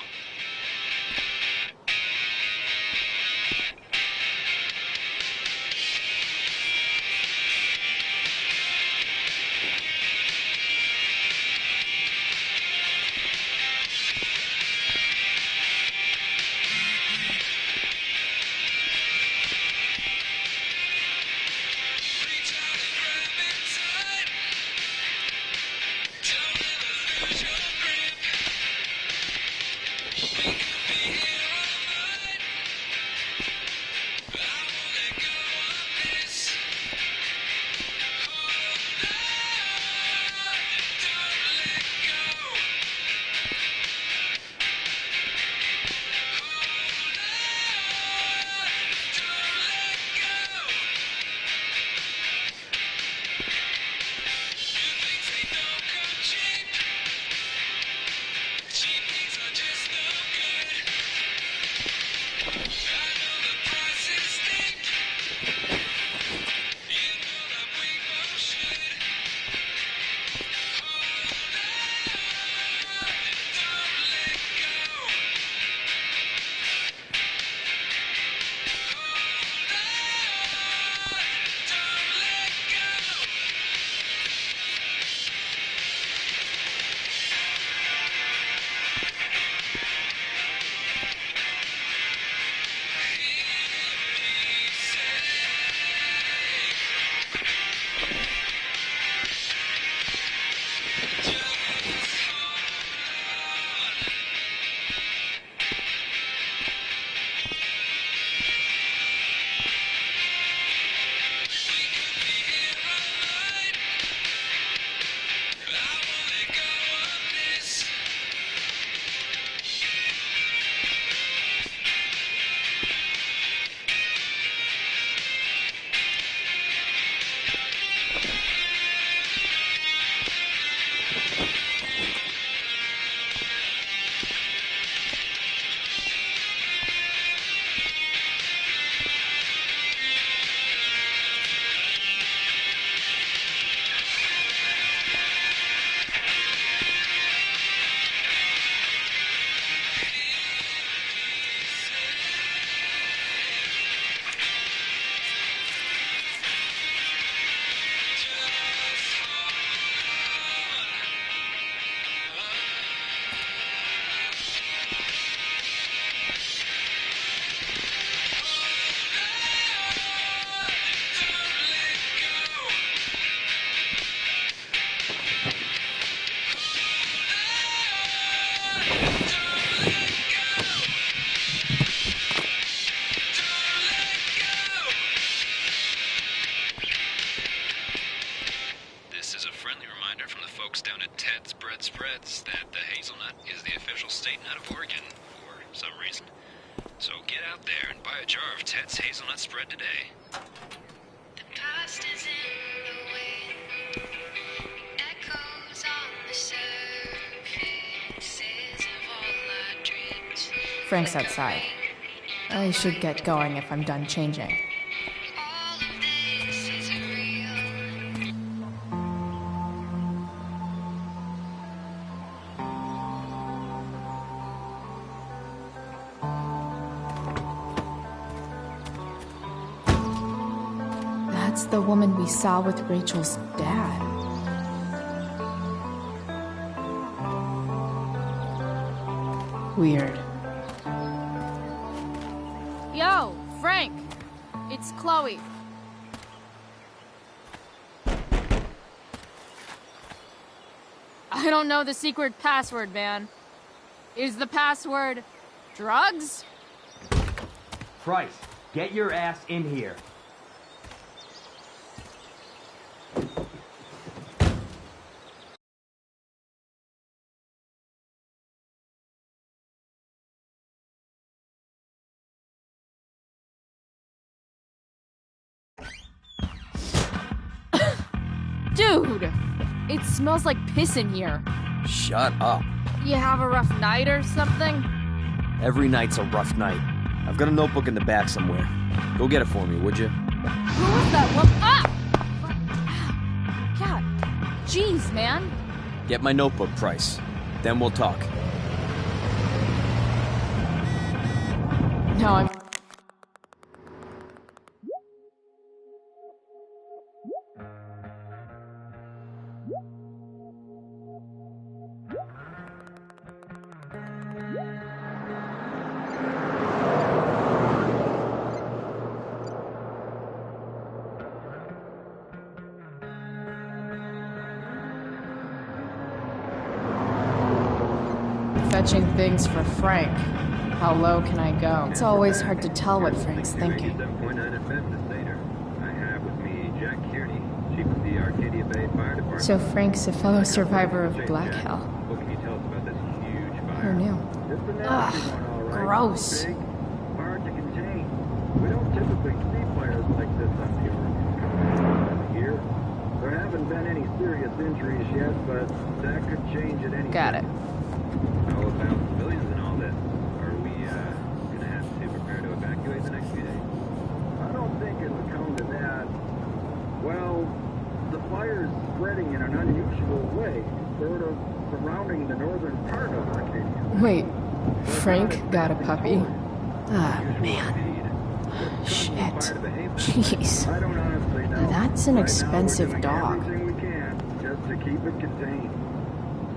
S11: threads that the hazelnut is the official state nut of Oregon for some reason. So get out there and buy a jar of Ted's hazelnut spread today.
S14: The past is in the wind, echoes on the surfaces of all our dreams.
S4: Frank's outside. I should get going if I'm done changing.
S14: All of this is real.
S4: That's the woman we saw with Rachel's dad. Weird.
S5: Yo, Frank! It's Chloe. I don't know the secret password, man. Is the password drugs?
S15: Price, get your ass in here.
S5: Dude! It smells like piss in here.
S15: Shut up.
S5: You have a rough night or something?
S15: Every night's a rough night. I've got a notebook in the back somewhere. Go get it for me, would you?
S5: Who was that woman? Ah! God. Jeez, man.
S15: Get my notebook, Price. Then we'll talk.
S4: No, I'm... Fetching things for Frank. How low can I go? It's always hard to tell what Frank's thinking. So Frank's a fellow survivor of Black Hell. Who knew? Ugh, gross.
S16: Hard to contain. We don't typically see fires like this on the Oregon here. There haven't been any serious injuries yet, but that could change at any
S4: Got it.
S16: time. How about civilians and all this? Are we gonna have to prepare to evacuate the next few days? I don't think it would come to that. Well, the fire's spreading in an unusual way, sort of surrounding the northern part of Arcadia.
S4: Wait, Frank got a puppy? Ah, man. Shit. Jeez.
S16: I don't honestly know.
S4: That's an expensive dog.
S16: Everything we can, just to keep it contained.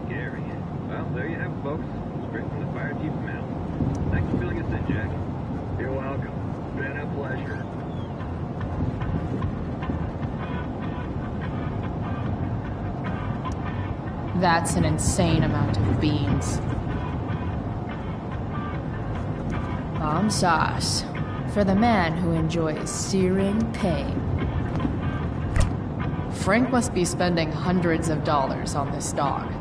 S16: Scary. Well, there you have it, folks. Straight from the fire chief's mouth. Thanks for filling us in, Jack. You're welcome. Been a pleasure.
S4: That's an insane amount of beans. Bomb sauce. For the man who enjoys searing pain. Frank must be spending hundreds of dollars on this dog.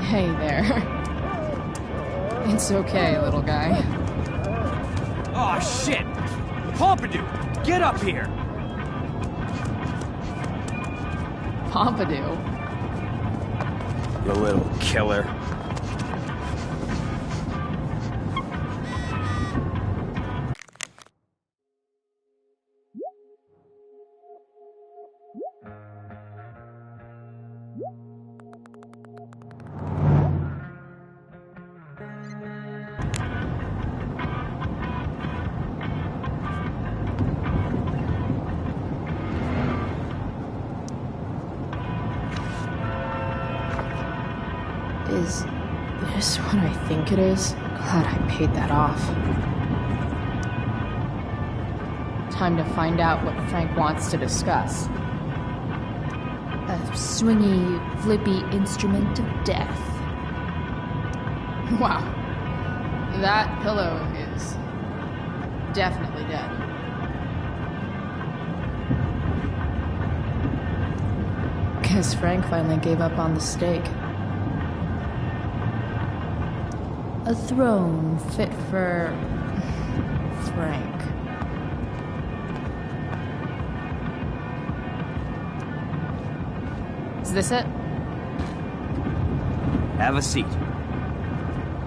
S4: Hey there. It's okay, little guy.
S15: Oh, shit! Pompidou, get up here!
S4: Pompidou?
S15: You little killer.
S4: Is this what I think it is? Glad I paid that off. Time to find out what Frank wants to discuss. A swingy, flippy instrument of death. Wow. That pillow is definitely dead. Guess Frank finally gave up on the stake. A throne fit for Frank. Is this it?
S15: Have a seat.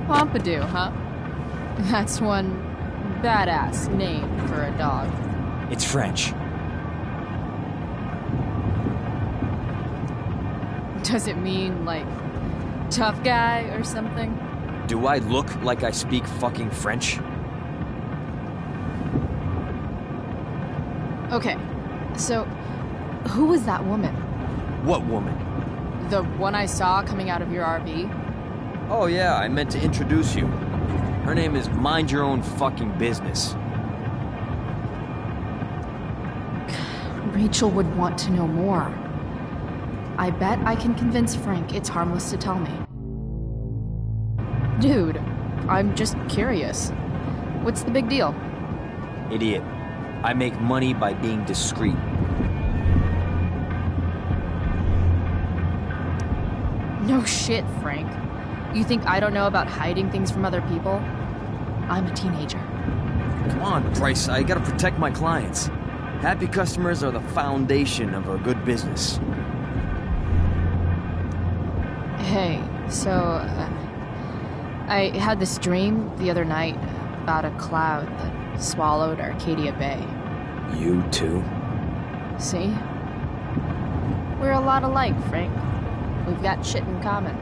S4: Pompidou, huh? That's one badass name for a dog.
S15: It's French.
S4: Does it mean, like, tough guy or something?
S15: Do I look like I speak fucking French?
S4: Okay, so who was that woman?
S15: What woman?
S4: The one I saw coming out of your RV?
S15: Oh yeah, I meant to introduce you. Her name is Mind Your Own Fucking Business.
S7: Rachel would want to know more. I bet I can convince Frank it's harmless to tell me.
S4: Dude, I'm just curious. What's the big deal?
S15: Idiot. I make money by being discreet.
S4: No shit, Frank. You think I don't know about hiding things from other people? I'm a teenager.
S15: Come on, Bryce, I gotta protect my clients. Happy customers are the foundation of a good business.
S4: Hey, so, I had this dream the other night about a cloud that swallowed Arcadia Bay.
S15: You too?
S4: See? We're a lot alike, Frank. We've got shit in common.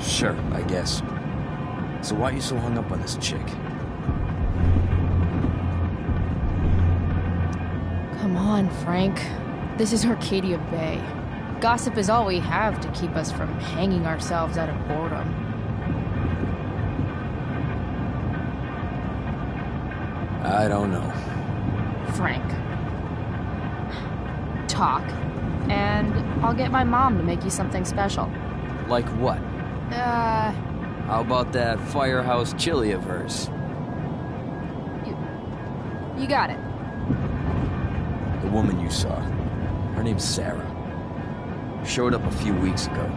S15: Sure, I guess. So why are you so hung up on this chick?
S4: Come on, Frank. This is Arcadia Bay. Gossip is all we have to keep us from hanging ourselves out of boredom.
S15: I don't know.
S4: Frank. Talk, and I'll get my mom to make you something special.
S15: Like what? How about that firehouse chili of hers?
S4: You got it.
S15: The woman you saw. Her name's Sarah. Showed up a few weeks ago,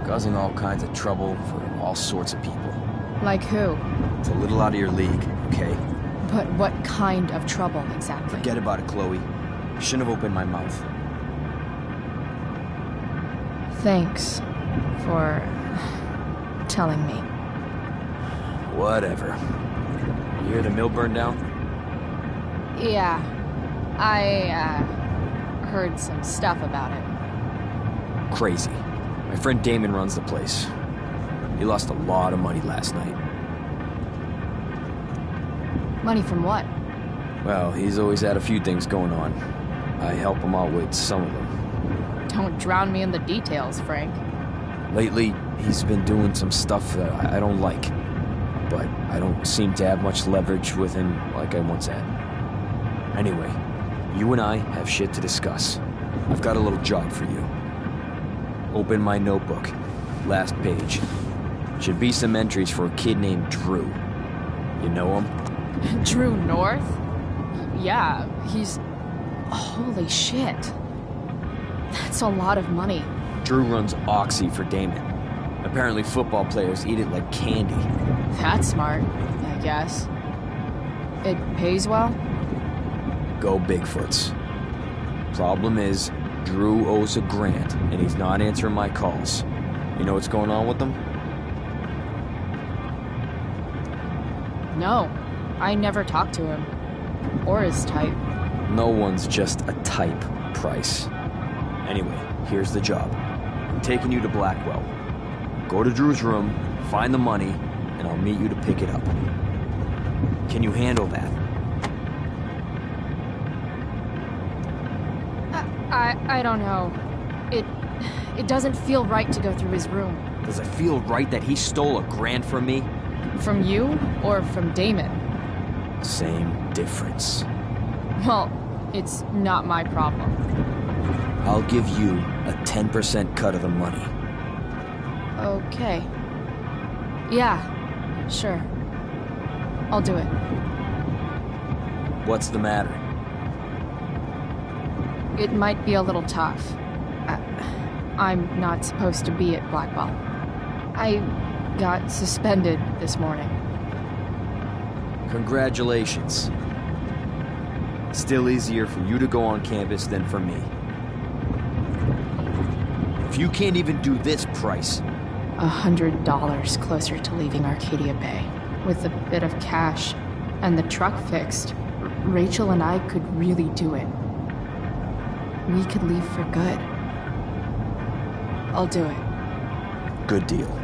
S15: causing all kinds of trouble for all sorts of people.
S4: Like who?
S15: It's a little out of your league, okay?
S4: But what kind of trouble, exactly?
S15: Forget about it, Chloe. Shouldn't have opened my mouth.
S4: Thanks for telling me.
S15: Whatever. You hear the mill burn down?
S4: Yeah. I, heard some stuff about it.
S15: Crazy. My friend Damon runs the place. He lost a lot of money last night.
S4: Money from what?
S15: Well, he's always had a few things going on. I help him out with some of them.
S4: Don't drown me in the details, Frank.
S15: Lately, he's been doing some stuff that I don't like. But I don't seem to have much leverage with him like I once had. Anyway, you and I have shit to discuss. I've got a little job for you. Open my notebook. Last page. Should be some entries for a kid named Drew. You know him?
S4: Drew North? Yeah, he's... Holy shit. That's a lot of money.
S15: Drew runs Oxy for Damon. Apparently football players eat it like candy.
S4: That's smart, I guess. It pays well?
S15: Go Bigfoots. Problem is, Drew owes a grant, and he's not answering my calls. You know what's going on with them?
S4: No, I never talked to him. Or his type.
S15: No one's just a type, Price. Anyway, here's the job. I'm taking you to Blackwell. Go to Drew's room, find the money, and I'll meet you to pick it up. Can you handle that?
S4: I don't know. It doesn't feel right to go through his room.
S15: Does it feel right that he stole $1,000 from me?
S4: From you or from Damon?
S15: Same difference.
S4: Well, it's not my problem.
S15: I'll give you a 10% cut of the money.
S4: Okay. Yeah, sure. I'll do it.
S15: What's the matter?
S4: It might be a little tough. I'm not supposed to be at Blackwell. I got suspended this morning.
S15: Congratulations. Still easier for you to go on campus than for me. If you can't even do this price...
S4: $100 closer to leaving Arcadia Bay. With a bit of cash and the truck fixed, Rachel and I could really do it. We could leave for good. I'll do it.
S15: Good deal.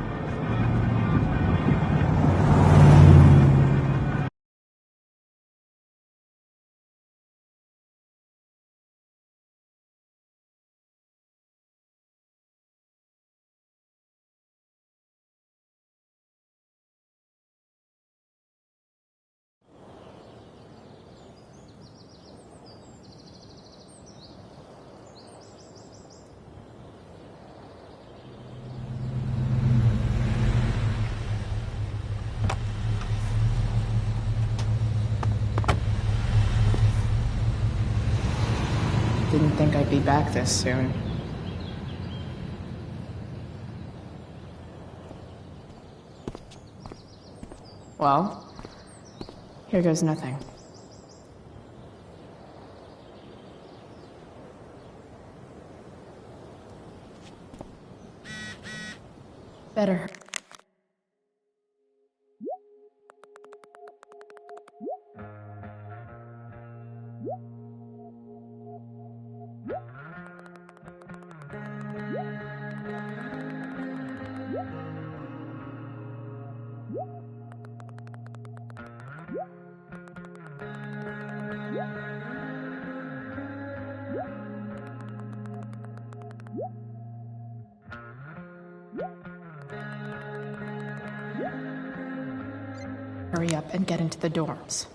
S4: Didn't think I'd be back this soon. Well, here goes nothing. Better. Hurry up and get into the dorms.